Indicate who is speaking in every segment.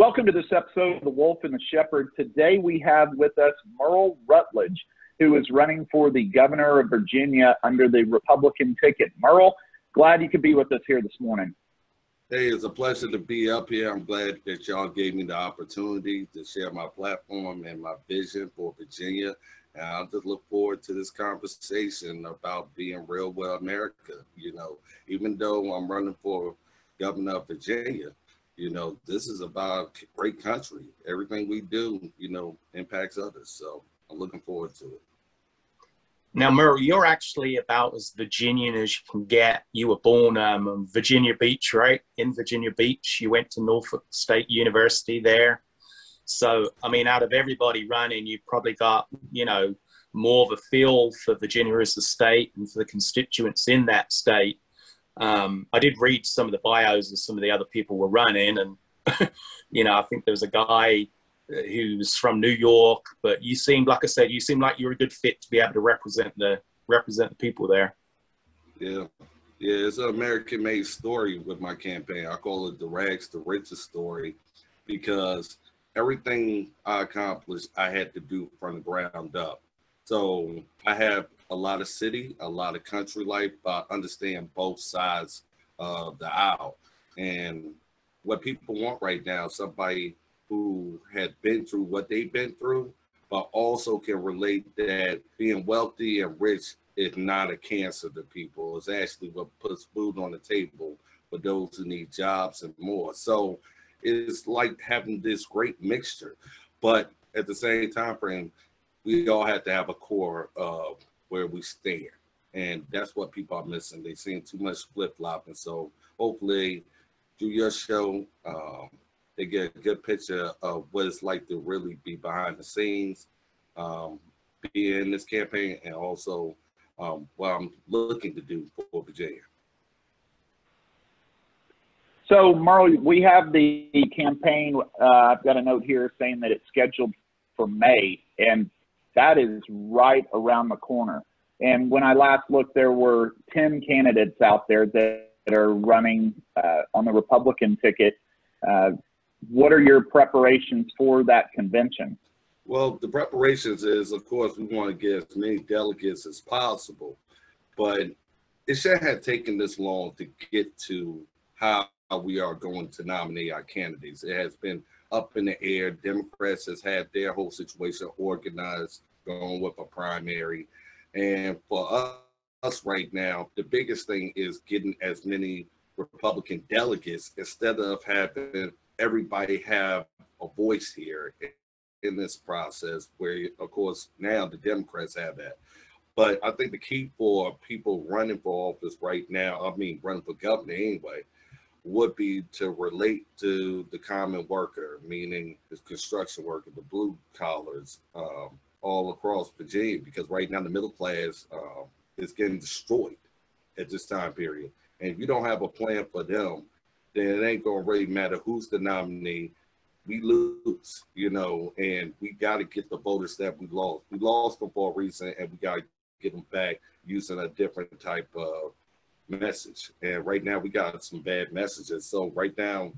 Speaker 1: Welcome to this episode of The Wolf and the Shepherd. Today we have with us Merle Rutledge, who is running for the governor of Virginia under the Republican ticket. Merle, glad you could be with us here this morning.
Speaker 2: Hey, it's a pleasure to be up here. I'm glad that y'all gave me the opportunity to share my platform and my vision for Virginia. And I just look forward to this conversation about being real well America. You know, even though I'm running for governor of Virginia, you know, this is about a great country. Everything we do, you know, impacts others. So I'm looking forward to it.
Speaker 3: Now, Merle, you're actually about as Virginian as you can get. You were born in Virginia Beach, right? In Virginia Beach. You went to Norfolk State University there. So, I mean, out of everybody running, you've probably got, you know, more of a feel for Virginia as a state and for the constituents in that state. I did read some of the bios of some of the other people were running, and, you know, I think there was a guy who was from New York, but you seemed, like I said, you seemed like you were a good fit to be able to represent the people there.
Speaker 2: Yeah, it's an American-made story with my campaign. I call it the rags to riches story, because everything I accomplished, I had to do from the ground up. So I have a lot of city, a lot of country life, but I understand both sides of the aisle. And what people want right now, somebody who had been through what they've been through, but also can relate that being wealthy and rich is not a cancer to people. It's actually what puts food on the table for those who need jobs and more. So it's like having this great mixture, but at the same time frame, we all have to have a core of where we stand. And that's what people are missing. They've seen too much flip-flopping. So hopefully through your show, they get a good picture of what it's like to really be behind the scenes, be in this campaign, and also what I'm looking to do for Virginia.
Speaker 1: So, Merle, we have the campaign. I've got a note here saying that it's scheduled for May, and that is right around the corner. And when I last looked, there were 10 candidates out there that are running on the Republican ticket. What are your preparations for that convention?
Speaker 2: Well, the preparations is, of course, we want to get as many delegates as possible, but it shouldn't have taken this long to get to how we are going to nominate our candidates. It has been up in the air. Democrats has had their whole situation organized, going with a primary. And for us right now, the biggest thing is getting as many Republican delegates instead of having everybody have a voice here in this process, where, of course, now the Democrats have that. But I think the key for people running for office right now, I mean, running for governor anyway, would be to relate to the common worker, meaning the construction worker, the blue collars, all across Virginia, because right now the middle class is getting destroyed at this time period. And if you don't have a plan for them, then it ain't gonna really matter who's the nominee. We lose, you know, and we got to get the voters that we lost. We lost them for a reason, and we got to get them back using a different type of message. And right now we got some bad messages. So right now,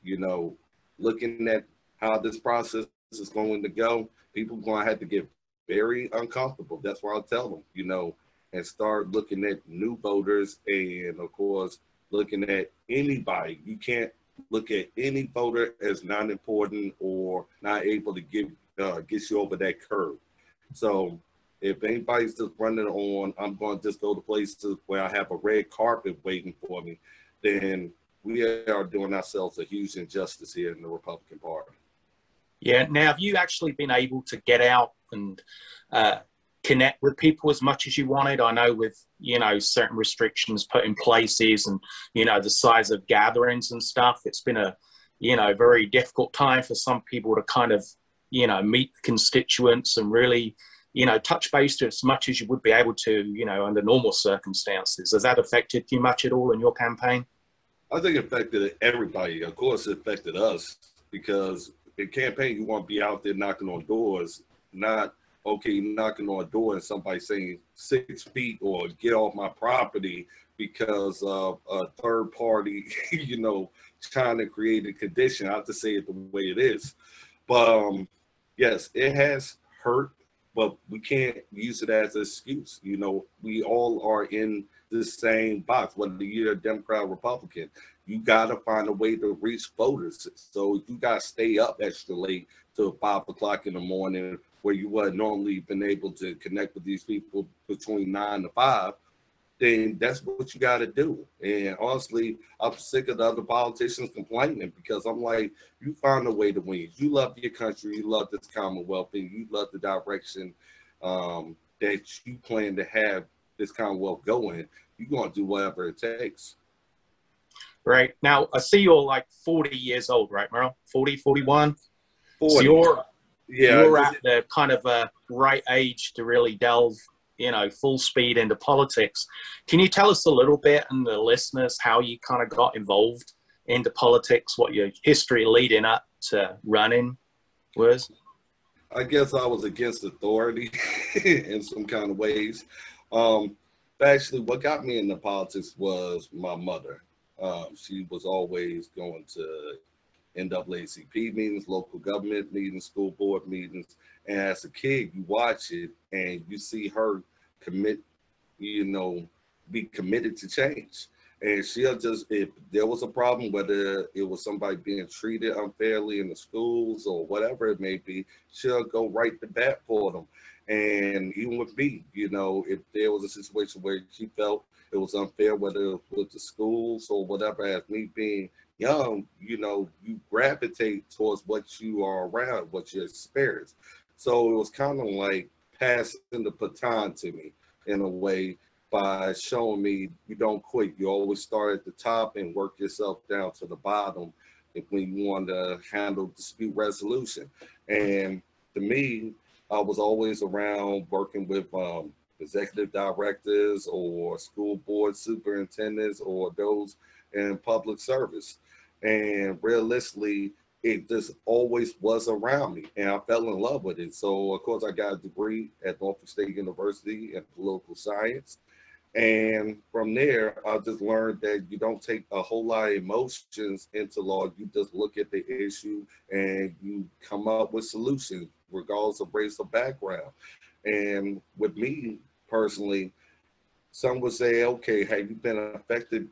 Speaker 2: you know, looking at how this process is going to go, people are going to have to get very uncomfortable. That's why I'll tell them, you know, and start looking at new voters, and of course, looking at anybody. You can't look at any voter as not important or not able to get you over that curve. So if anybody's just running on, I'm going to just go to places where I have a red carpet waiting for me, then we are doing ourselves a huge injustice here in the Republican Party.
Speaker 3: Yeah. Now, have you actually been able to get out and connect with people as much as you wanted? I know with, you know, certain restrictions put in places and, you know, the size of gatherings and stuff, it's been a, you know, very difficult time for some people to kind of, you know, meet constituents and really, you know, touch base to as much as you would be able to, you know, under normal circumstances. Has that affected you much at all in your campaign?
Speaker 2: I think it affected everybody. Of course, it affected us, because in campaign, you want to be out there knocking on doors, not okay, you're knocking on a door and somebody saying 6 feet or get off my property because of a third party, you know, trying to create a condition. I have to say it the way it is. But yes, it has hurt, but we can't use it as an excuse. You know, we all are in the same box, whether you're a Democrat or Republican. You got to find a way to reach voters. So you got to stay up extra late till 5 o'clock in the morning, where you would normally been able to connect with these people between 9 to 5. Then that's what you got to do. And honestly, I'm sick of the other politicians complaining, because I'm like, you find a way to win. You love your country, you love this Commonwealth, and you love the direction that you plan to have this Commonwealth going. You're going to do whatever it takes.
Speaker 3: Right. Now, I see you're like 40 years old, right, Merle? 40, 41?
Speaker 2: 40.
Speaker 3: So you're
Speaker 2: Yeah,
Speaker 3: at the kind of right age to really delve, you know, full speed into politics. Can you tell us a little bit, and the listeners, how you kind of got involved into politics, what your history leading up to running was?
Speaker 2: I guess I was against authority in some kind of ways. Actually, what got me into politics was my mother. She was always going to NAACP meetings, local government meetings, school board meetings. And as a kid, you watch it and you see her commit, you know, be committed to change. And she'll just, if there was a problem, whether it was somebody being treated unfairly in the schools or whatever it may be, she'll go right to bat for them. And even with me, you know, if there was a situation where she felt it was unfair, whether it was the schools or whatever, as me being young, you know, you gravitate towards what you are around, what you experience. So it was kind of like passing the baton to me in a way, by showing me you don't quit. You always start at the top and work yourself down to the bottom when you want to handle dispute resolution. And to me, I was always around working with executive directors or school board superintendents or those in public service. And realistically, it just always was around me, and I fell in love with it. So, of course, I got a degree at Norfolk State University in political science. And from there, I just learned that you don't take a whole lot of emotions into law. You just look at the issue and you come up with solutions, regardless of race or background. And with me personally, some would say, okay, have you been affected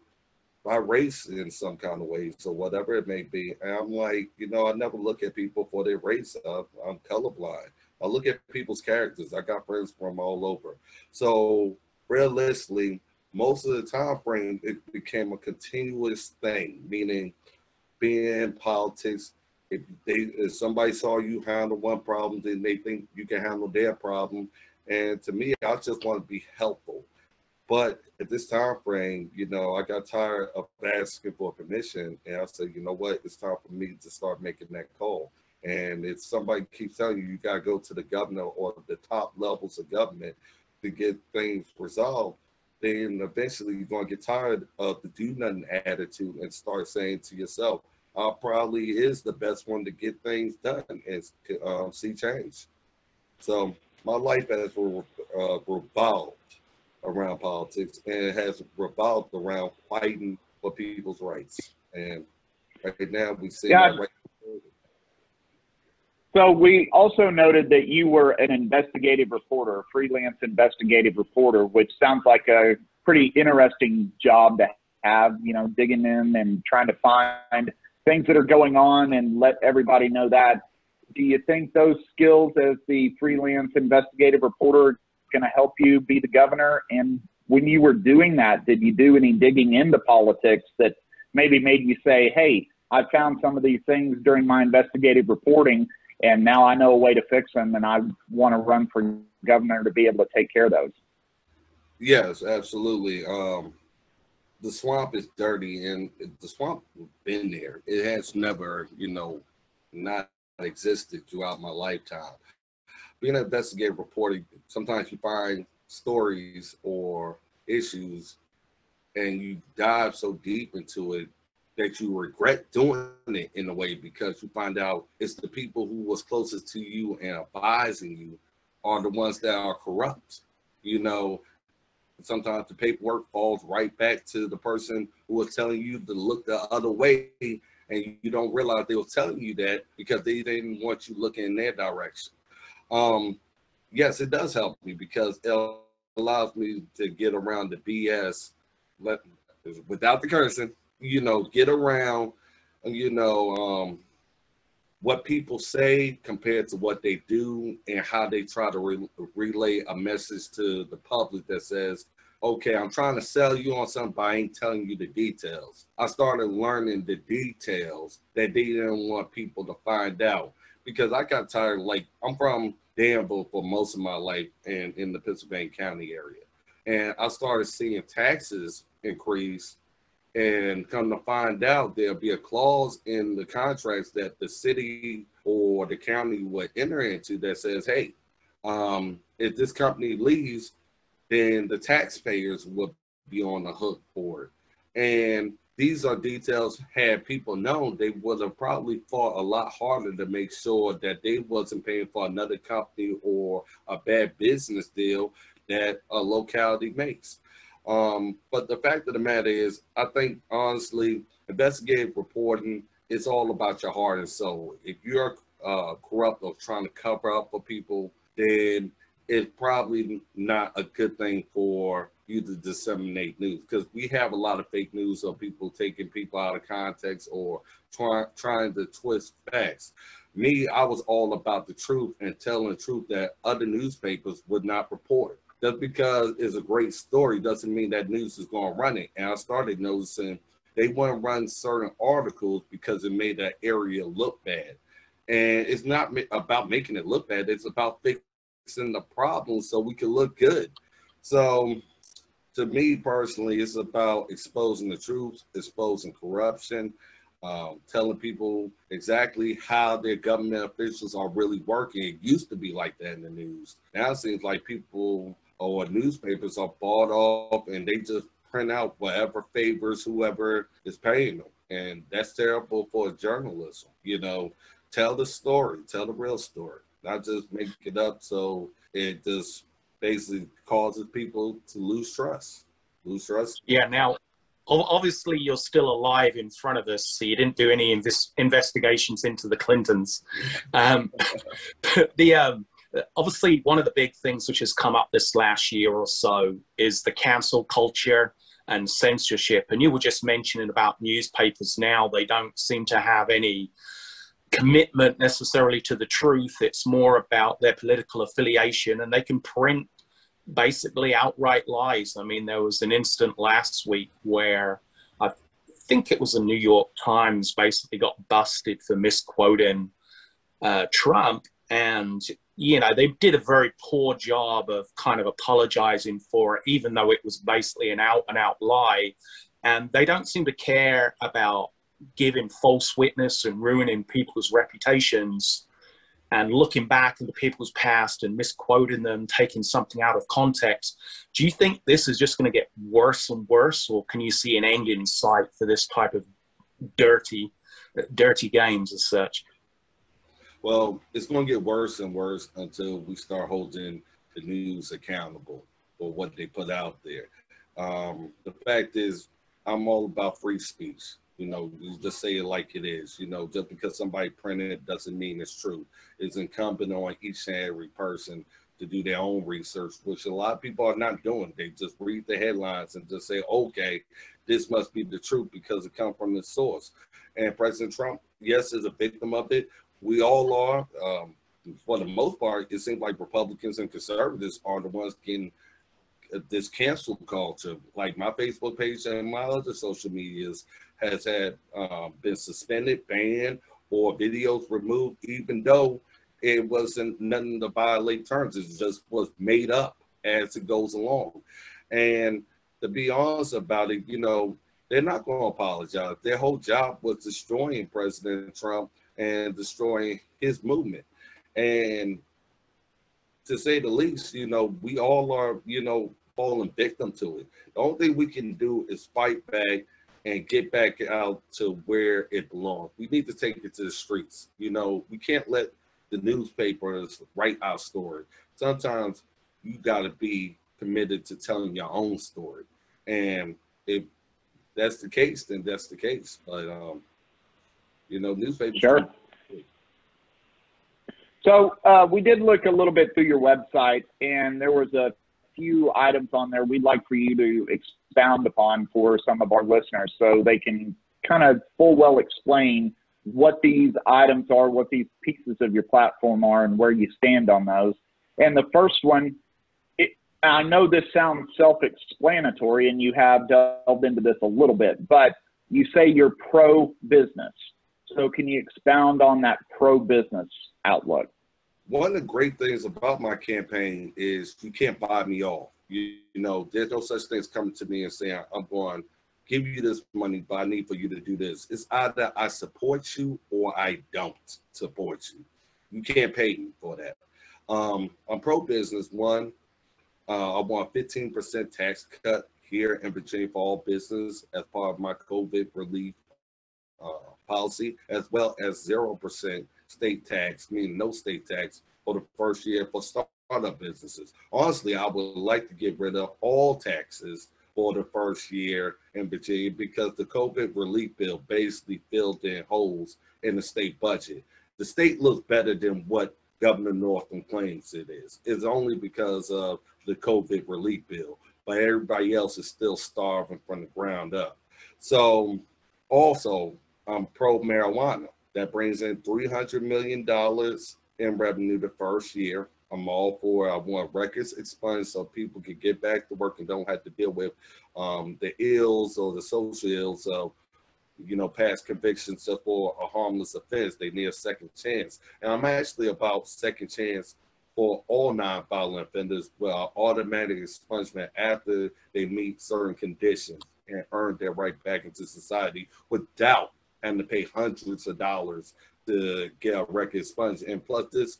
Speaker 2: by race in some kind of way, so whatever it may be? And I'm like, you know, I never look at people for their race. I'm colorblind. I look at people's characters. I got friends from all over. So realistically, most of the time frame, it became a continuous thing, meaning being in politics, if somebody saw you handle one problem, then they think you can handle their problem. And to me, I just want to be helpful. But at this time frame, you know, I got tired of asking for permission, and I said, you know what, it's time for me to start making that call. And if somebody keeps telling you, you got to go to the governor or the top levels of government to get things resolved, then eventually you're going to get tired of the do nothing attitude and start saying to yourself, I probably is the best one to get things done and see change. So my life has revolved around politics, and it has revolved around fighting for people's rights. And right now we see that right.
Speaker 1: So we also noted that you were an investigative reporter, a freelance investigative reporter, which sounds like a pretty interesting job to have, you know, digging in and trying to find things that are going on and let everybody know that. Do you think those skills as the freelance investigative reporter are going to help you be the governor? And when you were doing that, did you do any digging into politics that maybe made you say, hey, I found some of these things during my investigative reporting, and now I know a way to fix them, and I want to run for governor to be able to take care of those?
Speaker 2: Yes, absolutely. The swamp is dirty, and the swamp has been there. It has never, you know, not existed throughout my lifetime. Being an investigative reporter, sometimes you find stories or issues and you dive so deep into it that you regret doing it in a way, because you find out it's the people who was closest to you and advising you are the ones that are corrupt. You know, sometimes the paperwork falls right back to the person who was telling you to look the other way, and you don't realize they were telling you that because they didn't want you looking in their direction. Yes, it does help me because it allows me to get around the BS, without the cursing, you know, get around, you know, what people say compared to what they do and how they try to relay a message to the public that says, okay, I'm trying to sell you on something, but I ain't telling you the details. I started learning the details that they didn't want people to find out because I got tired. Like, I'm from Danville for most of my life and in the Pennsylvania County area. And I started seeing taxes increase, and come to find out there'll be a clause in the contracts that the city or the county would enter into that says, hey, if this company leaves, then the taxpayers will be on the hook for it. And these are details, had people known, they would have probably fought a lot harder to make sure that they wasn't paying for another company or a bad business deal that a locality makes. But the fact of the matter is, I think, honestly, investigative reporting, it's all about your heart and soul. If you're corrupt or trying to cover up for people, then it's probably not a good thing for you to disseminate news, because we have a lot of fake news of people taking people out of context or trying to twist facts. Me, I was all about the truth and telling the truth that other newspapers would not report. Just because it's a great story doesn't mean that news is going to run it. And I started noticing they want to run certain articles because it made that area look bad. And it's not about making it look bad. It's about fixing the problem so we can look good. So to me personally, it's about exposing the truth, exposing corruption, telling people exactly how their government officials are really working. It used to be like that in the news. Now it seems like people or newspapers are bought off and they just print out whatever favors whoever is paying them. And that's terrible for journalism. You know, tell the story, tell the real story, not just make it up so it just basically causes people to lose trust.
Speaker 3: Yeah, now, obviously you're still alive in front of us, so you didn't do any investigations into the Clintons. Obviously, one of the big things which has come up this last year or so is the cancel culture and censorship. And you were just mentioning about newspapers now. They don't seem to have any commitment necessarily to the truth. It's more about their political affiliation, and they can print basically outright lies. I mean, there was an incident last week where I think it was the New York Times basically got busted for misquoting Trump. And, you know, they did a very poor job of kind of apologizing for it, even though it was basically an out and out lie. And they don't seem to care about giving false witness and ruining people's reputations and looking back into people's past and misquoting them, taking something out of context. Do you think this is just going to get worse and worse, or can you see an end in sight for this type of dirty games as such?
Speaker 2: Well, it's going to get worse and worse until we start holding the news accountable for what they put out there. The fact is, I'm all about free speech. You know, you just say it like it is. You know, just because somebody printed it doesn't mean it's true. It's incumbent on each and every person to do their own research, which a lot of people are not doing. They just read the headlines and just say, okay, this must be the truth because it comes from the source. And President Trump, yes, is a victim of it. We all are. For the most part, it seems like Republicans and conservatives are the ones getting this cancel culture. Like my Facebook page and my other social medias has had been suspended, banned, or videos removed, even though it wasn't nothing to violate terms. It just was made up as it goes along. And to be honest about it, you know, they're not going to apologize. Their whole job was destroying President Trump and destroying his movement. And to say the least, you know, we all are, you know, falling victim to it. The only thing we can do is fight back and get back out to where it belongs. We need to take it to the streets. You know, we can't let the newspapers write our story. sometimes you got to be committed to telling your own story. And if that's the case, then that's the case. But, you know, newspapers.
Speaker 1: Sure. So we did look a little bit through your website, and there was a few items on there we'd like for you to expound upon for some of our listeners so they can kind of full well explain what these items are, what these pieces of your platform are, and where you stand on those. And the first one, I know this sounds self-explanatory, and you have delved into this a little bit, but you say you're pro-business. So can you expound on that pro-business outlook?
Speaker 2: One of the great things about my campaign is you can't buy me off. You know, there's no such thing as coming to me and saying, I'm going to give you this money, but I need for you to do this. It's either I support you or I don't support you. You can't pay me for that. I'm pro-business. One, I want a 15% tax cut here in Virginia for all business as part of my COVID relief policy, as well as 0% state tax, meaning no state tax for the first year for startup businesses. Honestly, I would like to get rid of all taxes for the first year in Virginia because the COVID relief bill basically filled in holes in the state budget. The state looks better than what Governor Northam claims it is. It's only because of the COVID relief bill, but everybody else is still starving from the ground up. So also, I'm pro-marijuana. That brings in $300 million in revenue the first year. I'm all for it. I want records expunged so people can get back to work and don't have to deal with the ills or the social ills of, you know, past convictions for a harmless offense. They need a second chance. And I'm actually about second chance for all non-violent offenders, well, automatic expungement after they meet certain conditions and earn their right back into society without having to pay hundreds of dollars to get a record expunged. And plus this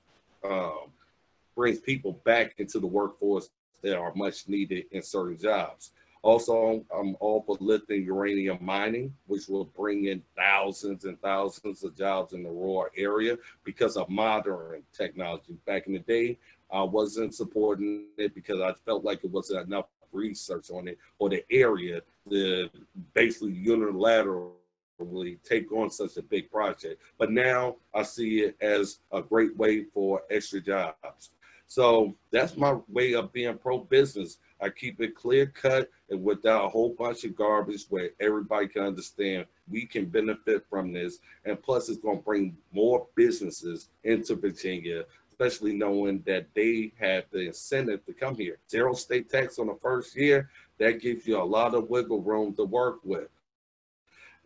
Speaker 2: brings people back into the workforce that are much needed in certain jobs. Also, I'm all for lifting uranium mining, which will bring in thousands and thousands of jobs in the rural area because of modern technology. Back in the day, I wasn't supporting it because I felt like it wasn't enough research on it or the area to basically unilaterally take on such a big project. But now I see it as a great way for extra jobs. So that's my way of being pro-business. I keep it clear cut and without a whole bunch of garbage where everybody can understand we can benefit from this. And plus it's going to bring more businesses into Virginia, especially knowing that they have the incentive to come here. 0 state tax on the first year, that gives you a lot of wiggle room to work with.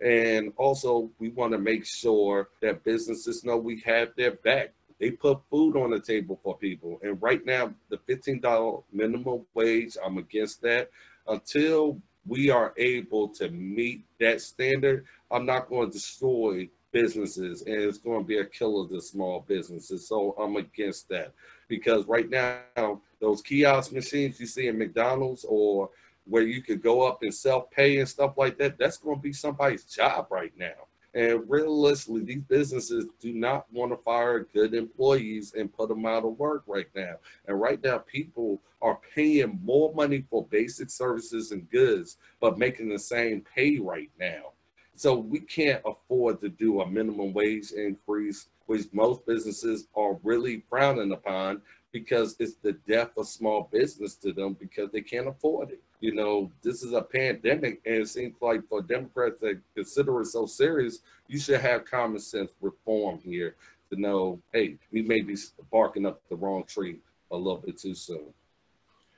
Speaker 2: And also we want to make sure that businesses know we have their back. They put food on the table for people. And right now, the $15 minimum wage, I'm against that. Until we are able to meet that standard, I'm not going to destroy businesses, and it's going to be a killer to small businesses. So I'm against that. Because right now, those kiosk machines you see in McDonald's or where you could go up and self-pay and stuff like that, that's going to be somebody's job right now. And realistically, these businesses do not want to fire good employees and put them out of work right now. And right now, people are paying more money for basic services and goods, but making the same pay right now. So we can't afford to do a minimum wage increase, which most businesses are really frowning upon because it's the death of small business to them because they can't afford it. You know, this is a pandemic, and it seems like for Democrats that consider it so serious, you should have common sense reform here to know, hey, we may be barking up the wrong tree a little bit too soon.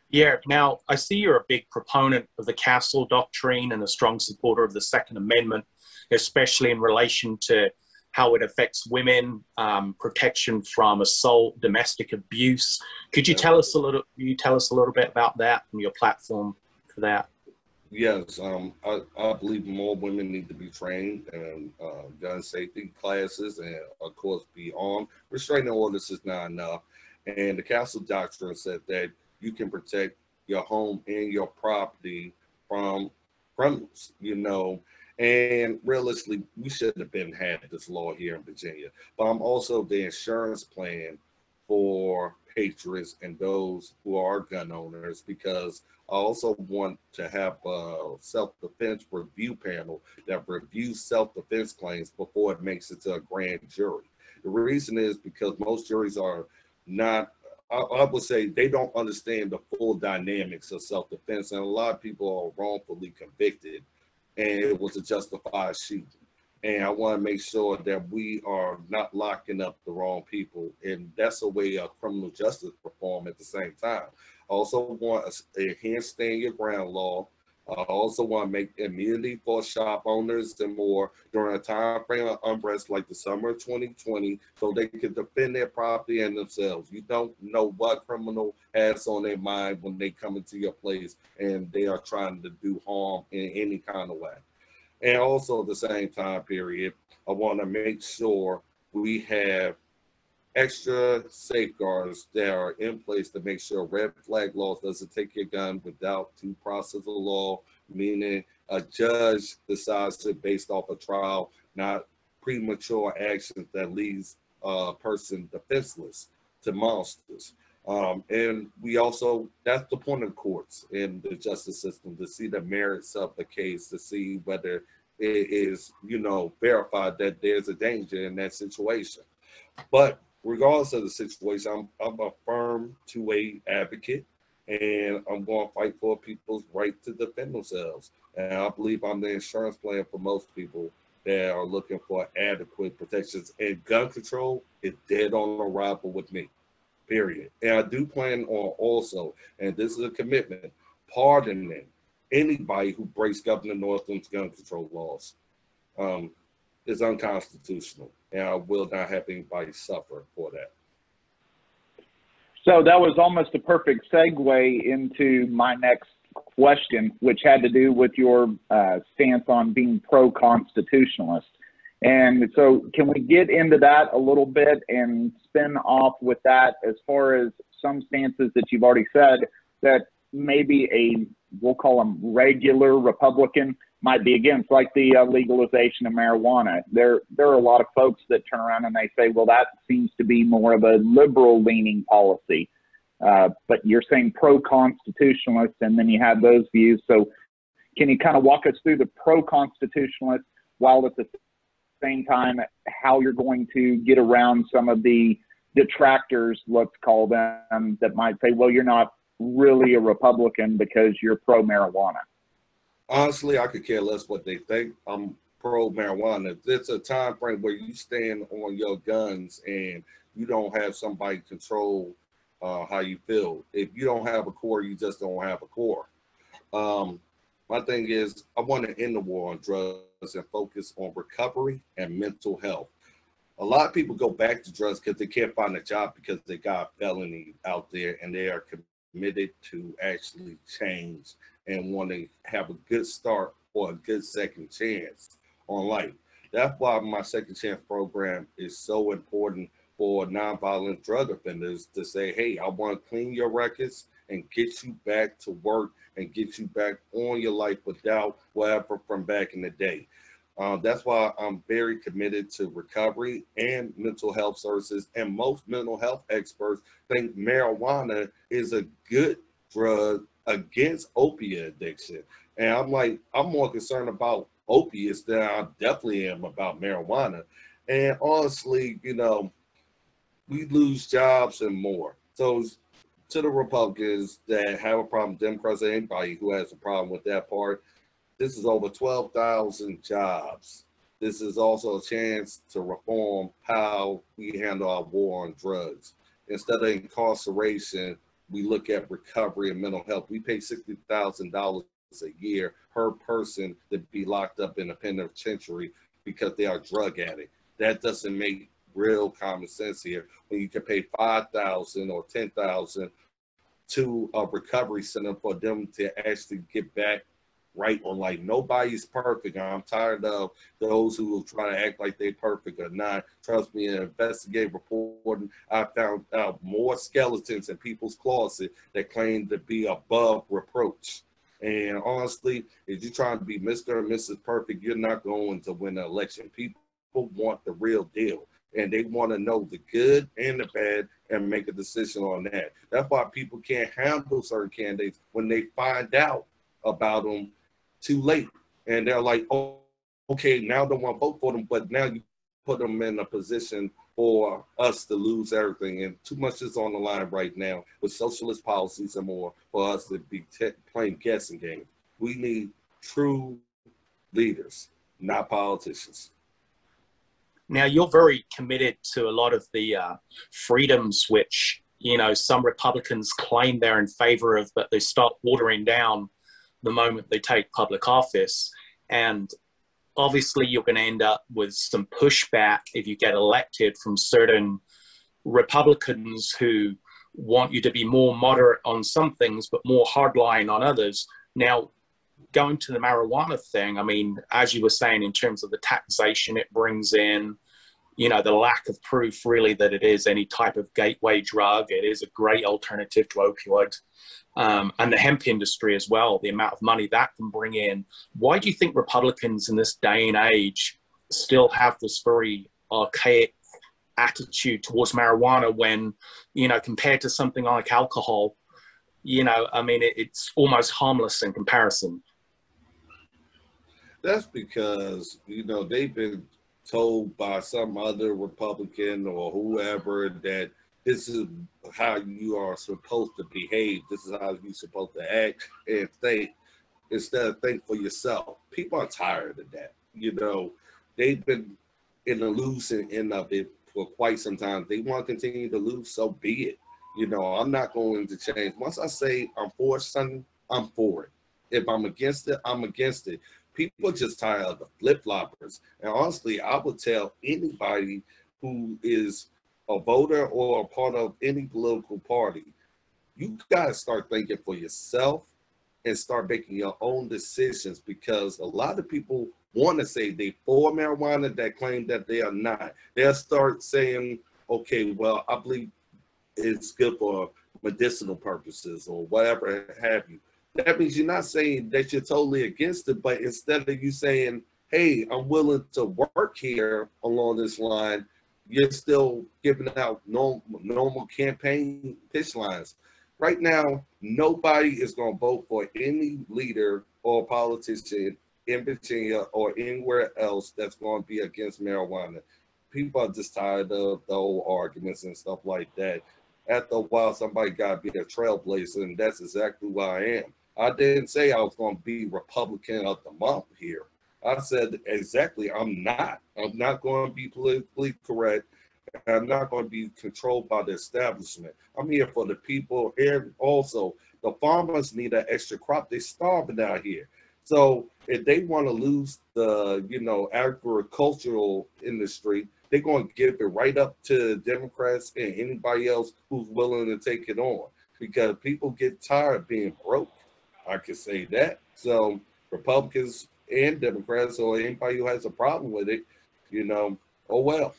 Speaker 3: Yeah, now I see you're a big proponent of the Castle Doctrine and a strong supporter of the Second Amendment, especially in relation to how it affects women, protection from assault, domestic abuse. Could you tell us a little bit about that and your platform for that?
Speaker 2: Yes, I believe more women need to be trained in gun safety classes and, of course, be armed. Restraining orders is not enough. And the Castle Doctrine said that you can protect your home and your property from criminals, you know. And realistically, we should have had this law here in Virginia. But I'm also the insurance plan for patriots and those who are gun owners, because I also want to have a self-defense review panel that reviews self-defense claims before it makes it to a grand jury. The reason is because most juries are not, I would say, they don't understand the full dynamics of self-defense, and a lot of people are wrongfully convicted, and it was a justified shooting. And I want to make sure that we are not locking up the wrong people, and that's a way of criminal justice reform at the same time. I also want a enhanced stand your ground law. I also want to make immunity for shop owners and more during a time frame of unrest like the summer of 2020, so they can defend their property and themselves. You don't know what criminal has on their mind when they come into your place and they are trying to do harm in any kind of way. And also at the same time period, I want to make sure we have extra safeguards that are in place to make sure red flag laws doesn't take your gun without due process of law, meaning a judge decides it based off a trial, not premature actions that leaves a person defenseless to monsters. And we also, that's the point of courts in the justice system, to see the merits of the case, to see whether it is, verified that there's a danger in that situation. But regardless of the situation, I'm a firm two-way advocate, and I'm going to fight for people's right to defend themselves. And I believe I'm the insurance plan for most people that are looking for adequate protections. And gun control is dead on arrival with me. Period. And I do plan on also, and this is a commitment, pardoning anybody who breaks Governor Northam's gun control laws. It's unconstitutional, and I will not have anybody suffer for that.
Speaker 1: So that was almost a perfect segue into my next question, which had to do with your stance on being pro-constitutionalist. And so can we get into that a little bit and spin off with that as far as some stances that you've already said that maybe we'll call them regular Republican might be against, like the legalization of marijuana. There are a lot of folks that turn around and they say, well, that seems to be more of a liberal leaning policy. But you're saying pro-constitutionalist, and then you have those views. So can you kind of walk us through the pro-constitutionalist while at the same time how you're going to get around some of the detractors, let's call them, that might say, well, you're not really a Republican because you're pro-marijuana?
Speaker 2: Honestly, I could care less what they think. I'm pro-marijuana. It's a time frame where you stand on your guns and you don't have somebody control how you feel. If you don't have a core, you just don't have a core. My thing is, I want to end the war on drugs and focus on recovery and mental health. A lot of people go back to drugs because they can't find a job because they got a felony out there, and they are committed to actually change and want to have a good start or a good second chance on life. That's why my second chance program is so important for nonviolent drug offenders, to say, hey, I want to clean your records and get you back to work and get you back on your life without whatever from back in the day. That's why I'm very committed to recovery and mental health services. And most mental health experts think marijuana is a good drug against opiate addiction. And I'm more concerned about opiates than I definitely am about marijuana. And honestly, we lose jobs and more. So to the Republicans that have a problem, Democrats, anybody who has a problem with that part, this is over 12,000 jobs. This is also a chance to reform how we handle our war on drugs. Instead of incarceration, we look at recovery and mental health. We pay $60,000 a year per person to be locked up in a penitentiary because they are drug addicts. That doesn't make real common sense here, when you can pay $5,000 or $10,000 to a recovery center for them to actually get back right on life. Nobody's perfect. I'm tired of those who try to act like they're perfect or not. Trust me, in investigative reporting, I found out more skeletons in people's closet that claim to be above reproach. And honestly, if you're trying to be Mr. and Mrs. Perfect, you're not going to win the election. People want the real deal. and they want to know the good and the bad and make a decision on that. That's why people can't handle certain candidates when they find out about them too late. And they're like, oh, okay, now I don't want to vote for them, but now you put them in a position for us to lose everything. And too much is on the line right now with socialist policies and more for us to be playing guessing game. We need true leaders, not politicians.
Speaker 3: Now, you're very committed to a lot of the freedoms which, you know, some Republicans claim they're in favor of, but they start watering down the moment they take public office. And obviously, you're going to end up with some pushback if you get elected from certain Republicans who want you to be more moderate on some things, but more hardline on others. Now, going to the marijuana thing, I mean, as you were saying, in terms of the taxation it brings in, you know, the lack of proof really that it is any type of gateway drug. It is a great alternative to opioid. And the hemp industry as well, the amount of money that can bring in. Why do you think Republicans in this day and age still have this very archaic attitude towards marijuana when, you know, compared to something like alcohol, you know, I mean, it's almost harmless in comparison?
Speaker 2: That's because, you know, they've been told by some other Republican or whoever that this is how you are supposed to behave. This is how you're supposed to act and think instead of think for yourself. People are tired of that. You know, they've been in the losing end of it for quite some time. They want to continue to lose, so be it. You know, I'm not going to change. Once I say I'm for something, I'm for it. If I'm against it, I'm against it. People are just tired of the flip-floppers. And honestly, I would tell anybody who is a voter or a part of any political party, you got to start thinking for yourself and start making your own decisions, because a lot of people want to say they for marijuana that claim that they are not. They'll start saying, okay, well, I believe it's good for medicinal purposes or whatever have you. That means you're not saying that you're totally against it, but instead of you saying, hey, I'm willing to work here along this line, you're still giving out normal campaign pitch lines. Right now, nobody is going to vote for any leader or politician in Virginia or anywhere else that's going to be against marijuana. People are just tired of the old arguments and stuff like that. After a while, somebody got to be a trailblazer, and that's exactly who I am. I didn't say I was going to be Republican of the month here. I said exactly, I'm not. I'm not going to be politically correct. I'm not going to be controlled by the establishment. I'm here for the people. And also, the farmers need an extra crop. They're starving out here. So if they want to lose the, you know, agricultural industry, they're going to give it right up to Democrats and anybody else who's willing to take it on, because people get tired of being broke. I could say that. So Republicans and Democrats or anybody who has a problem with it, you know, oh well.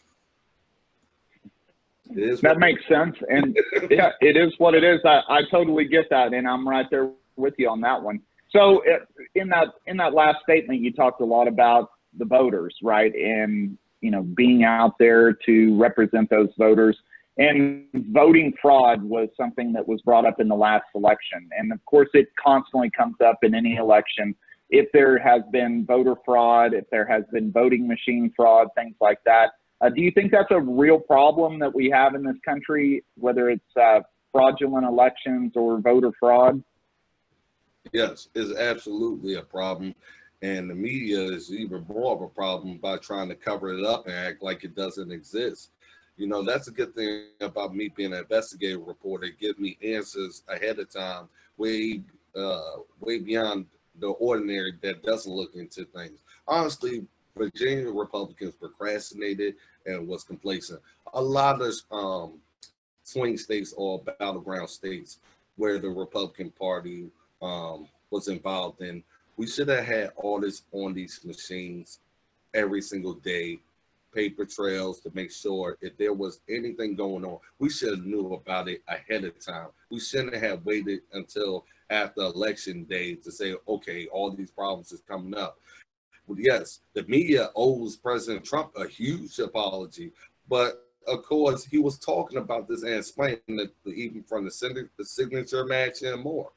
Speaker 1: That makes sense. And yeah, it is what it is. I totally get that. And I'm right there with you on that one. So in that last statement, you talked a lot about the voters, right? And, you know, being out there to represent those voters. And voting fraud was something that was brought up in the last election. And of course, it constantly comes up in any election. If there has been voter fraud, if there has been voting machine fraud, things like that. Do you think that's a real problem that we have in this country, whether it's fraudulent elections or voter fraud?
Speaker 2: Yes, it's absolutely a problem. And the media is even more of a problem by trying to cover it up and act like it doesn't exist. You know, that's a good thing about me being an investigative reporter. It gives me answers ahead of time, way beyond the ordinary that doesn't look into things. Honestly, Virginia Republicans procrastinated and was complacent. A lot of swing states or battleground states where the Republican Party was involved in, we should have had all this on these machines every single day, paper trails to make sure if there was anything going on, we should have knew about it ahead of time. We shouldn't have waited until after election day to say, okay, all these problems is coming up. Well, yes, the media owes President Trump a huge apology, But of course, he was talking about this and explaining it even from the signature match and more.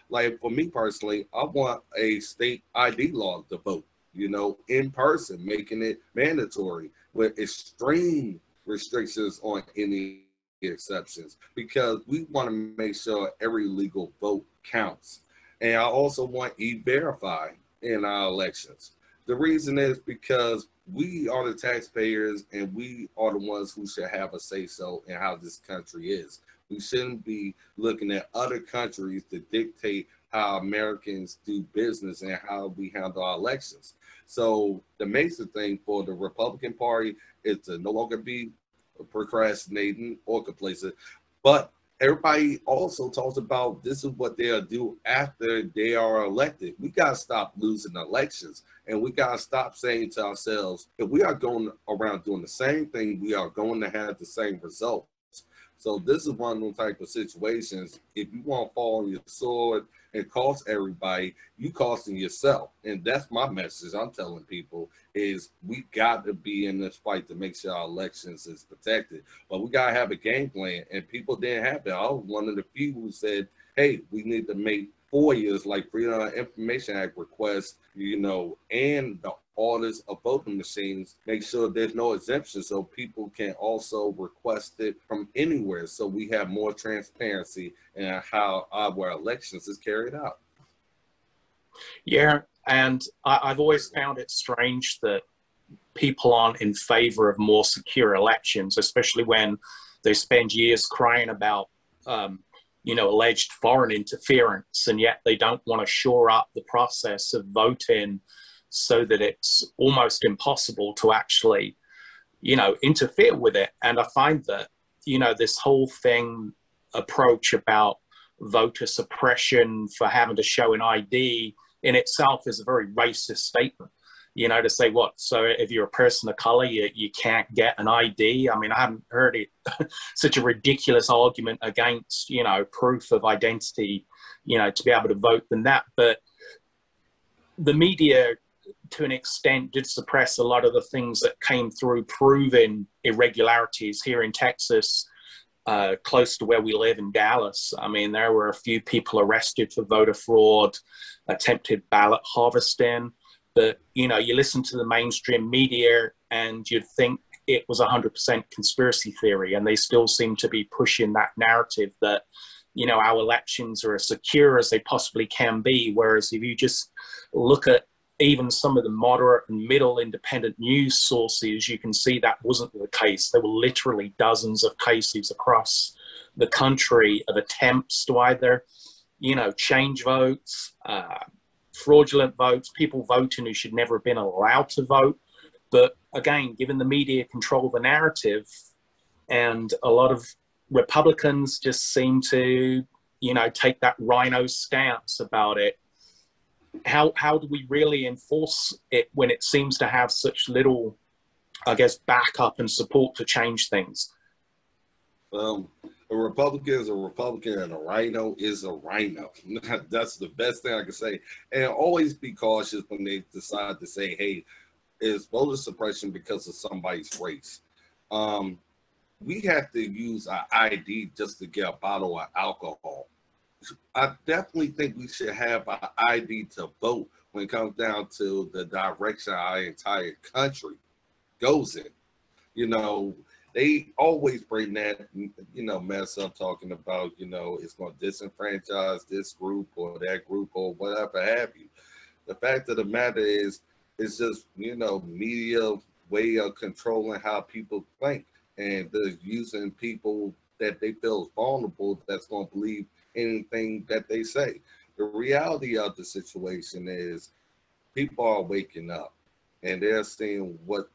Speaker 2: Like for me personally, I want a state ID law to vote, you know, in person, making it mandatory with extreme restrictions on any exceptions, because we want to make sure every legal vote counts. And I also want e-verify in our elections. The reason is because we are the taxpayers and we are the ones who should have a say-so in how this country is. We shouldn't be looking at other countries to dictate how Americans do business and how we handle our elections. So the major thing for the Republican Party is to no longer be procrastinating or complacent, but everybody also talks about this is what they'll do after they are elected. We got to stop losing elections, and we got to stop saying to ourselves, if we are going around doing the same thing, we are going to have the same results. So this is one of those type of situations. If you want to fall on your sword and cost everybody, you costing yourself. And that's my message I'm telling people is we got to be in this fight to make sure our elections is protected. But we got to have a game plan, and people didn't have that. I was one of the few who said, hey, we need to make FOIAs, like Freedom of Information Act requests, you know, and the audits of voting machines, make sure there's no exemption so people can also request it from anywhere, so we have more transparency in how our elections is carried out.
Speaker 3: Yeah, and I've always found it strange that people aren't in favor of more secure elections, especially when they spend years crying about you know, alleged foreign interference, and yet they don't want to shore up the process of voting so that it's almost impossible to actually, you know, interfere with it. And I find that, you know, this whole approach about voter suppression for having to show an ID in itself is a very racist statement. You know, to say what? So if you're a person of color, you can't get an ID. I mean, I haven't heard it such a ridiculous argument against, you know, proof of identity, you know, to be able to vote than that. But the media, to an extent, did suppress a lot of the things that came through proving irregularities here in Texas, close to where we live in Dallas. I mean, there were a few people arrested for voter fraud, attempted ballot harvesting. But, you know, you listen to the mainstream media and you'd think it was 100% conspiracy theory, and they still seem to be pushing that narrative that, you know, our elections are as secure as they possibly can be. Whereas if you just look at even some of the moderate and middle independent news sources, you can see that wasn't the case. There were literally dozens of cases across the country of attempts to either, you know, change votes, fraudulent votes, people voting who should never have been allowed to vote. But again, given the media control the narrative, and a lot of Republicans just seem to, you know, take that rhino stance about it. How do we really enforce it when it seems to have such little, I guess, backup and support to change things?
Speaker 2: A Republican is a Republican, and a rhino is a rhino. That's the best thing I can say. And always be cautious when they decide to say, hey, it's voter suppression because of somebody's race. We have to use our ID just to get a bottle of alcohol. I definitely think we should have our ID to vote when it comes down to the direction our entire country goes in. You know, they always bring that, you know, mess up, talking about, you know, it's going to disenfranchise this group or that group or whatever have you. The fact of the matter is, it's just, you know, media way of controlling how people think, and they're using people that they feel is vulnerable that's going to believe anything that they say. The reality of the situation is people are waking up and they're seeing what,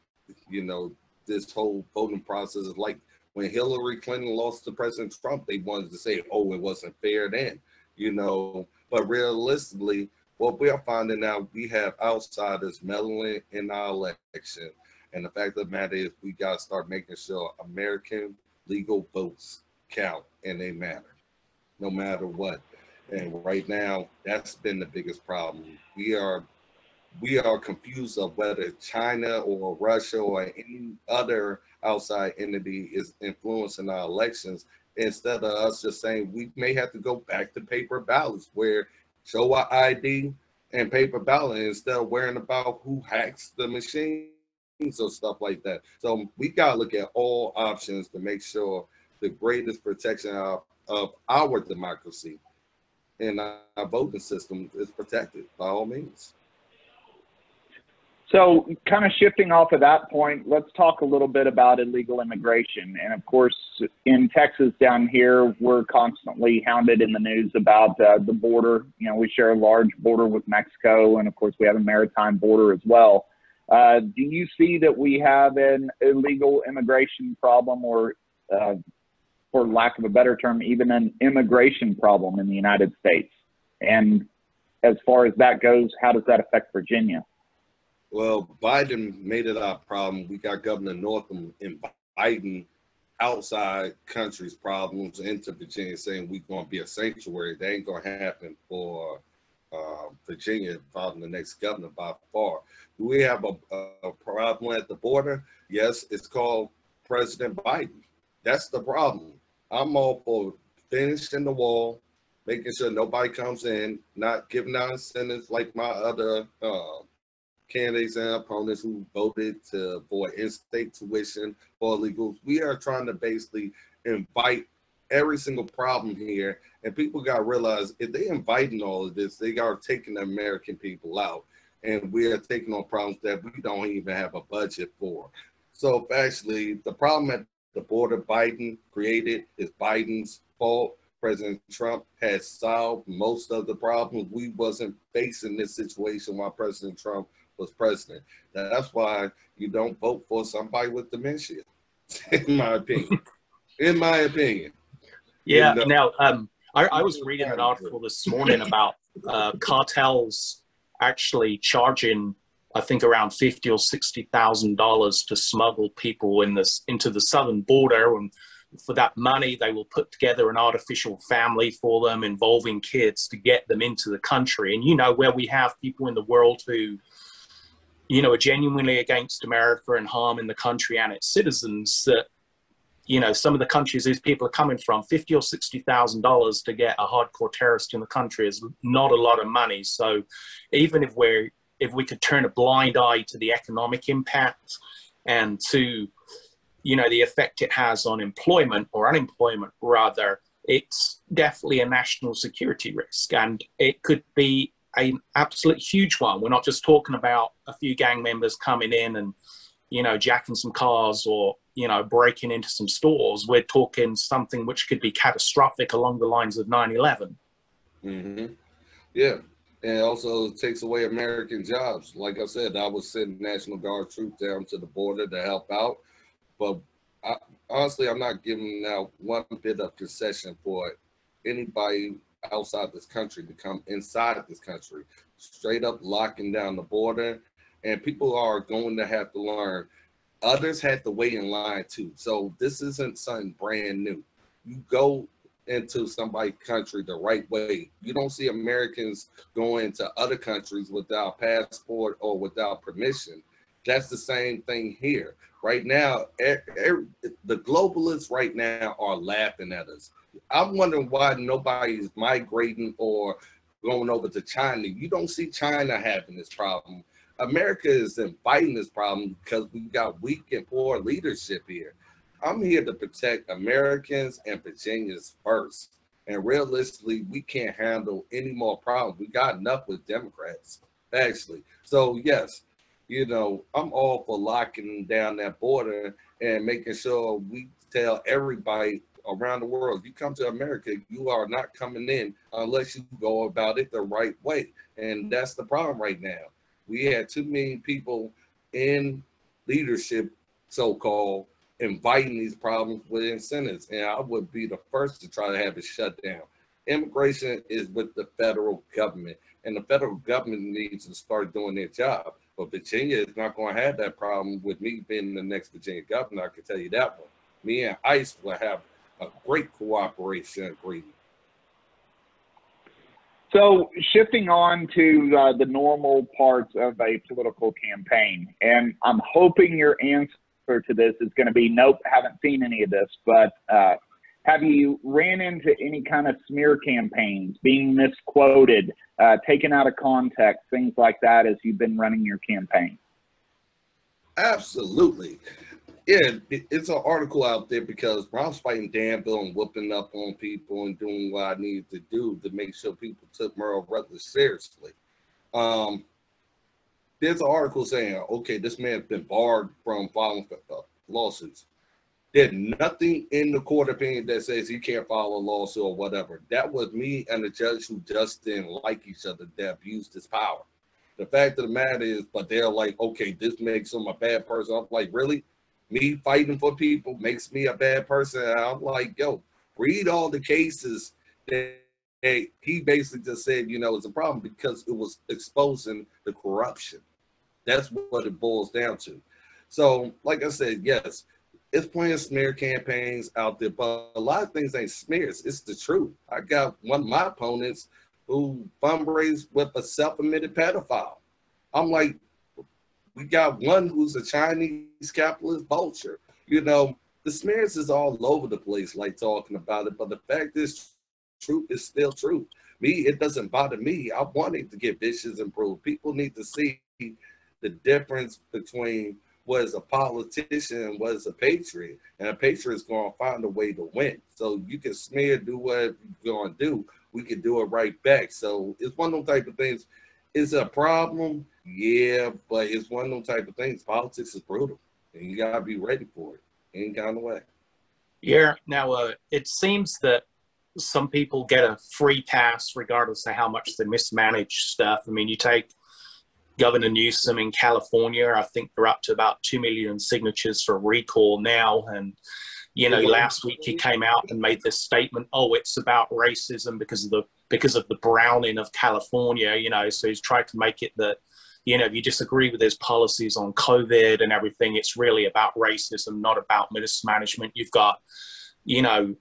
Speaker 2: you know, this whole voting process is like. When Hillary Clinton lost to President Trump, they wanted to say, oh, it wasn't fair then, you know, but realistically, what we are finding out, we have outsiders meddling in our election. And the fact of the matter is we got to start making sure American legal votes count and they matter, no matter what. And right now, that's been the biggest problem. We are we are confused of whether China or Russia or any other outside entity is influencing our elections, instead of us just saying we may have to go back to paper ballots where show our ID and paper ballot instead of worrying about who hacks the machines or stuff like that. So we got to look at all options to make sure the greatest protection of our democracy and our voting system is protected by all means.
Speaker 1: So kind of shifting off of that point, let's talk a little bit about illegal immigration. And of course, in Texas down here, we're constantly hounded in the news about the border. You know, we share a large border with Mexico, and of course, we have a maritime border as well. Do you see that we have an illegal immigration problem, or for lack of a better term, even an immigration problem in the United States? And as far as that goes, how does that affect Virginia?
Speaker 2: Well, Biden made it our problem. We got Governor Northam inviting outside countries' problems into Virginia, saying we're going to be a sanctuary. That ain't going to happen for Virginia involving the next governor by far. Do we have a problem at the border? Yes, it's called President Biden. That's the problem. I'm all for finishing the wall, making sure nobody comes in, not giving out incentives like my other candidates and opponents who voted for in-state tuition for illegals. We are trying to basically invite every single problem here, and people got to realize if they inviting all of this, they are taking the American people out, and we are taking on problems that we don't even have a budget for. So actually, the problem at the border Biden created is Biden's fault. President Trump has solved most of the problems. We wasn't facing this situation while President Trump was president. That's why you don't vote for somebody with dementia, in my opinion. In my opinion.
Speaker 3: Yeah. Now, I was reading an article this morning about cartels actually charging, I think, around $50,000 or $60,000 to smuggle people into the southern border, and for that money, they will put together an artificial family for them involving kids to get them into the country. And, you know, where we have people in the world who, you know, are genuinely against America and harming the country and its citizens, that, you know, some of the countries these people are coming from, $50,000 or $60,000 to get a hardcore terrorist in the country is not a lot of money. So even if we could turn a blind eye to the economic impact and to, you know, the effect it has on employment or unemployment rather, it's definitely a national security risk, and it could be an absolute huge one. We're not just talking about a few gang members coming in and, you know, jacking some cars or, you know, breaking into some stores. We're talking something which could be catastrophic along the lines of 9/11.
Speaker 2: Mm-hmm. Yeah. And also it takes away American jobs. Like I said, I was sending National Guard troops down to the border to help out. But honestly, I'm not giving out one bit of concession for anybody outside this country to come inside this country, straight up locking down the border. And people are going to have to learn. Others had to wait in line too. So this isn't something brand new. You go into somebody's country the right way. You don't see Americans going to other countries without passport or without permission. That's the same thing here. Right now, the globalists right now are laughing at us. I'm wondering why nobody is migrating or going over to China. You don't see China having this problem. America is fighting this problem because we got weak and poor leadership here. I'm here to protect Americans and Virginians first. And realistically, we can't handle any more problems. We got enough with Democrats, actually. So yes, you know, I'm all for locking down that border and making sure we tell everybody around the world, you come to America, you are not coming in unless you go about it the right way. And that's the problem right now. We had too many people in leadership, so-called, inviting these problems with incentives. And I would be the first to try to have it shut down. Immigration is with the federal government, and the federal government needs to start doing their job. But Virginia is not going to have that problem with me being the next Virginia governor. I can tell you that one. Me and ICE will have a great cooperation agreement.
Speaker 1: So shifting on to the normal parts of a political campaign, and I'm hoping your answer to this is going to be, nope, haven't seen any of this, but have you ran into any kind of smear campaigns, being misquoted, taken out of context, things like that as you've been running your campaign?
Speaker 2: Absolutely. Yeah, it's an article out there because when I was fighting Danville and whooping up on people and doing what I needed to do to make sure people took Merle Rutledge seriously. There's an article saying, okay, this man's been barred from filing lawsuits. There's nothing in the court opinion that says he can't file a lawsuit or whatever. That was me and the judge who just didn't like each other that abused his power. The fact of the matter is, but they're like, okay, this makes him a bad person. I'm like, really? Me fighting for people makes me a bad person? And I'm like, yo, read all the cases that he basically just said, you know, it's a problem because it was exposing the corruption. That's what it boils down to. So, like I said, yes, it's plenty of smear campaigns out there, but a lot of things ain't smears. It's the truth. I got one of my opponents who fundraised with a self-admitted pedophile. I'm like, we got one who's a Chinese capitalist vulture. You know, the smears is all over the place, like talking about it, but the fact is, truth is still truth. Me, it doesn't bother me. I want it to get vicious and improved. People need to see the difference between what is a politician and what is a patriot. And a patriot is going to find a way to win. So you can smear, do whatever you're going to do. We can do it right back. So it's one of those type of things. Is it a problem? Yeah, but it's one of those type of things. Politics is brutal, and you got to be ready for it any kind of way.
Speaker 3: Yeah. Now, it seems that some people get a free pass regardless of how much they mismanage stuff. I mean, you take Governor Newsom in California, I think they're up to about 2 million signatures for recall now. And, you know, last week he came out and made this statement, oh, it's about racism because of the browning of California, you know. So he's tried to make it that, you know, if you disagree with his policies on COVID and everything, it's really about racism, not about mismanagement. You've got, you know,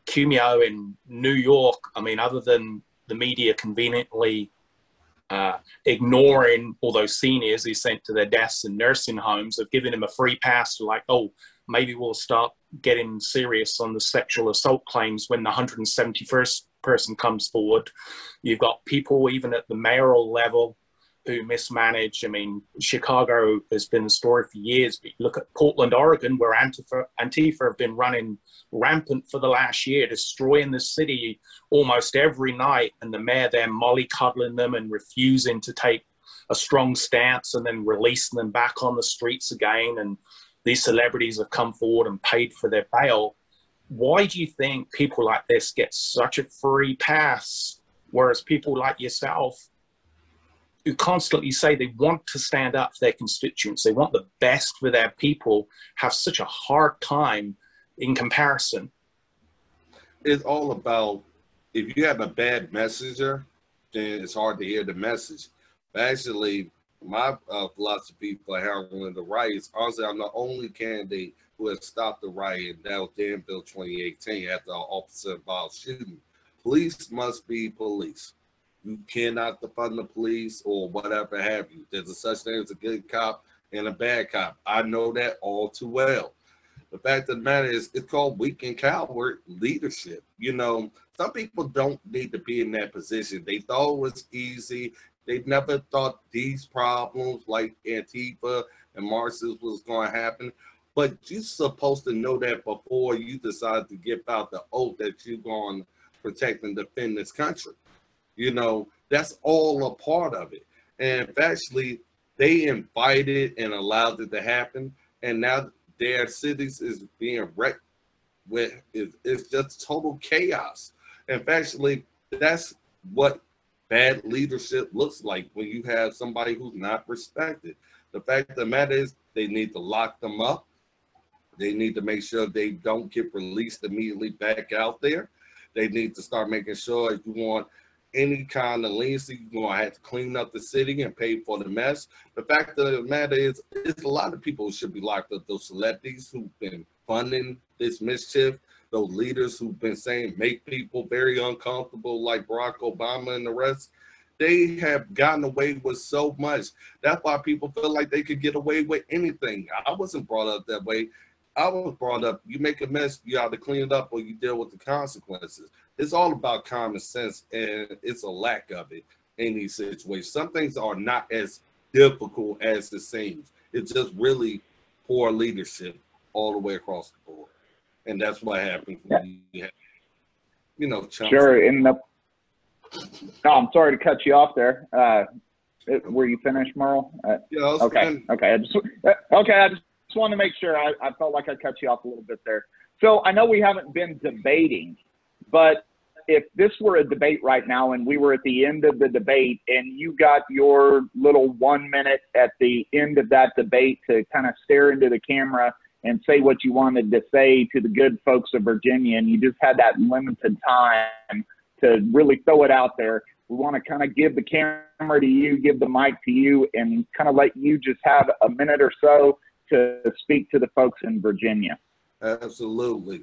Speaker 3: Cumio in New York. I mean, other than the media conveniently ignoring all those seniors he sent to their deaths in nursing homes, have given him a free pass to, like, oh, maybe we'll start getting serious on the sexual assault claims when the 171st person comes forward. You've got people even at the mayoral level who mismanage. I mean, Chicago has been a story for years, but you look at Portland, Oregon, where Antifa have been running rampant for the last year, destroying the city almost every night, and the mayor there mollycoddling them and refusing to take a strong stance and then releasing them back on the streets again. And these celebrities have come forward and paid for their bail. Why do you think people like this get such a free pass, whereas people like yourself, who constantly say they want to stand up for their constituents, they want the best for their people, have such a hard time in comparison?
Speaker 2: It's all about, if you have a bad messenger, then it's hard to hear the message. But actually, my philosophy for handling the riots, honestly, I'm the only candidate who has stopped the riot. That was Danville 2018 after an officer-involved shooting. Police must be police. You cannot defund the police or whatever have you. There's a such thing as a good cop and a bad cop. I know that all too well. The fact of the matter is, it's called weak and coward leadership. You know, some people don't need to be in that position. They thought it was easy. They never thought these problems like Antifa and Marxist was going to happen. But you're supposed to know that before you decide to give out the oath that you're going to protect and defend this country. You know, that's all a part of it. And actually, they invited and allowed it to happen. And now their cities is being wrecked with, it's just total chaos. And actually, that's what bad leadership looks like when you have somebody who's not respected. The fact of the matter is, they need to lock them up. They need to make sure they don't get released immediately back out there. They need to start making sure if you want any kind of leniency, you're going to have to clean up the city and pay for the mess. The fact of the matter is, it's a lot of people who should be locked up. Those celebrities who've been funding this mischief, those leaders who've been saying make people very uncomfortable, like Barack Obama and the rest, they have gotten away with so much. That's why people feel like they could get away with anything. I wasn't brought up that way. I was brought up, you make a mess, you either clean it up or you deal with the consequences. It's all about common sense, and it's a lack of it in these situations. Some things are not as difficult as it seems. It's just really poor leadership all the way across the board. And that's what happens when you have, you know,
Speaker 1: sure. I'm sorry to cut you off there. Were you finished, Merle?
Speaker 2: Yeah,
Speaker 1: okay. I just want to make sure. I felt like I cut you off a little bit there. So I know we haven't been debating, but if this were a debate right now and we were at the end of the debate and you got your little 1 minute at the end of that debate to kind of stare into the camera and say what you wanted to say to the good folks of Virginia, and you just had that limited time to really throw it out there, we want to kind of give the camera to you, give the mic to you, and kind of let you just have a minute or so to speak to the folks in Virginia.
Speaker 2: Absolutely.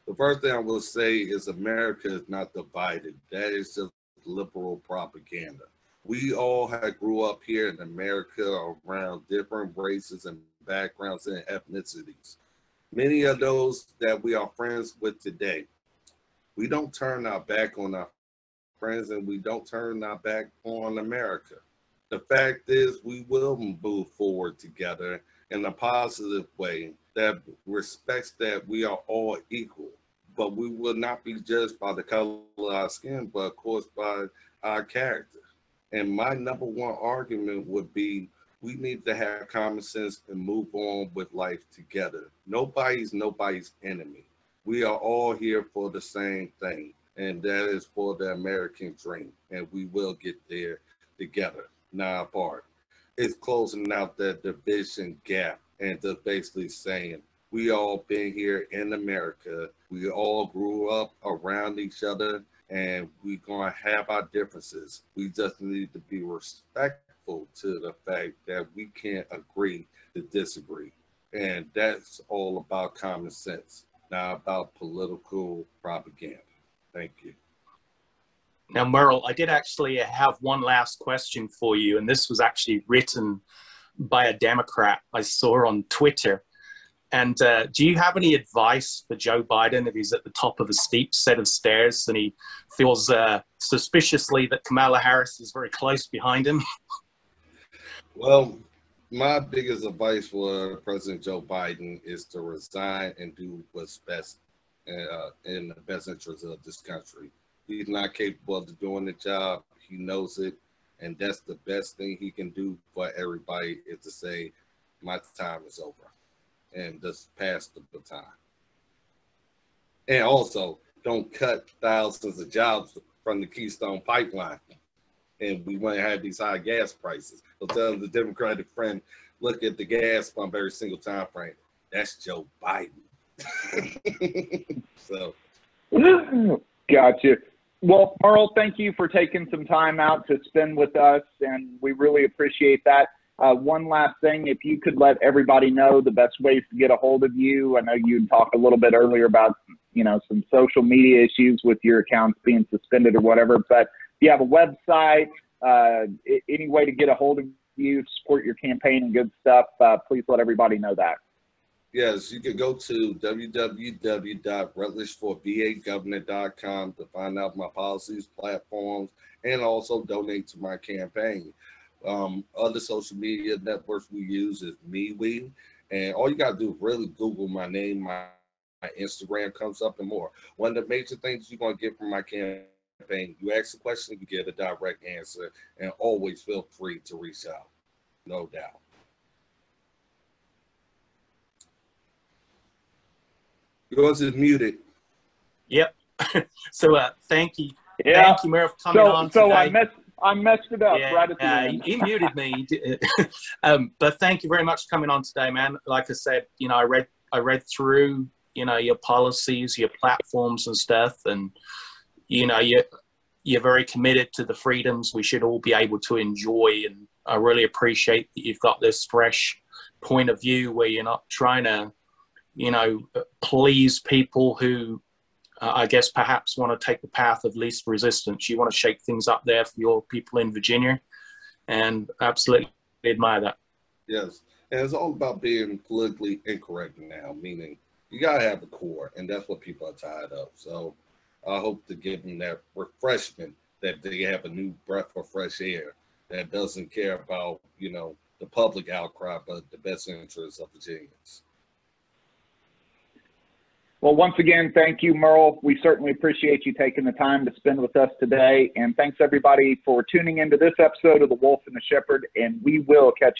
Speaker 2: The first thing I will say is America is not divided. That is just liberal propaganda. We all grew up here in America around different races and backgrounds and ethnicities. Many of those that we are friends with today, we don't turn our back on our friends and we don't turn our back on America. The fact is we will move forward together in a positive way that respects that we are all equal, but we will not be judged by the color of our skin, but of course by our character. And my number one argument would be we need to have common sense and move on with life together. Nobody's enemy. We are all here for the same thing, and that is for the American dream, and we will get there together, not apart. It's closing out that division gap and just basically saying we all been here in America. We all grew up around each other, and we're going to have our differences. We just need to be respectful to the fact that we can't agree to disagree. And that's all about common sense, not about political propaganda. Thank you.
Speaker 3: Now, Merle, I did actually have one last question for you, and this was actually written by a Democrat I saw on Twitter. And do you have any advice for Joe Biden if he's at the top of a steep set of stairs and he feels suspiciously that Kamala Harris is very close behind him?
Speaker 2: Well, my biggest advice for President Joe Biden is to resign and do what's best in the best interest of this country. He's not capable of doing the job. He knows it. And that's the best thing he can do for everybody is to say, my time is over. And just pass the baton. And also, don't cut thousands of jobs from the Keystone Pipeline. And we want to have these high gas prices. So tell the Democratic friend, look at the gas pump every single time frame. That's Joe Biden. So.
Speaker 1: Gotcha. Well, Merle, thank you for taking some time out to spend with us, and we really appreciate that. One last thing, if you could let everybody know the best ways to get a hold of you. I know you talked a little bit earlier about, you know, some social media issues with your accounts being suspended or whatever, but if you have a website, any way to get a hold of you, support your campaign and good stuff, please let everybody know that.
Speaker 2: Yes, you can go to www.rutledgeforvagovernor.com to find out my policies, platforms, and also donate to my campaign. Other social media networks we use is MeWe, and all you got to do is really Google my name, my Instagram comes up and more. One of the major things you're going to get from my campaign, you ask a question, you get a direct answer, and always feel free to reach out, no doubt. Yours is muted.
Speaker 3: Yep. So thank you.
Speaker 1: Yeah.
Speaker 3: Thank you, Merle, for coming on today.
Speaker 1: So I messed it up right at the end.
Speaker 3: He muted me. But thank you very much for coming on today, man. Like I said, you know, I read through, you know, your policies, your platforms and stuff, and you know, you're very committed to the freedoms we should all be able to enjoy. And I really appreciate that you've got this fresh point of view where you're not trying to, you know, please people who I guess perhaps want to take the path of least resistance. You want to shake things up there for your people in Virginia, and absolutely admire that.
Speaker 2: Yes, and it's all about being politically incorrect now, meaning you got to have a core, and that's what people are tired of. So I hope to give them that refreshment, that they have a new breath of fresh air that doesn't care about, you know, the public outcry, but the best interests of Virginians.
Speaker 1: Well, once again, thank you, Merle. We certainly appreciate you taking the time to spend with us today. And thanks, everybody, for tuning into this episode of The Wolf and the Shepherd. And we will catch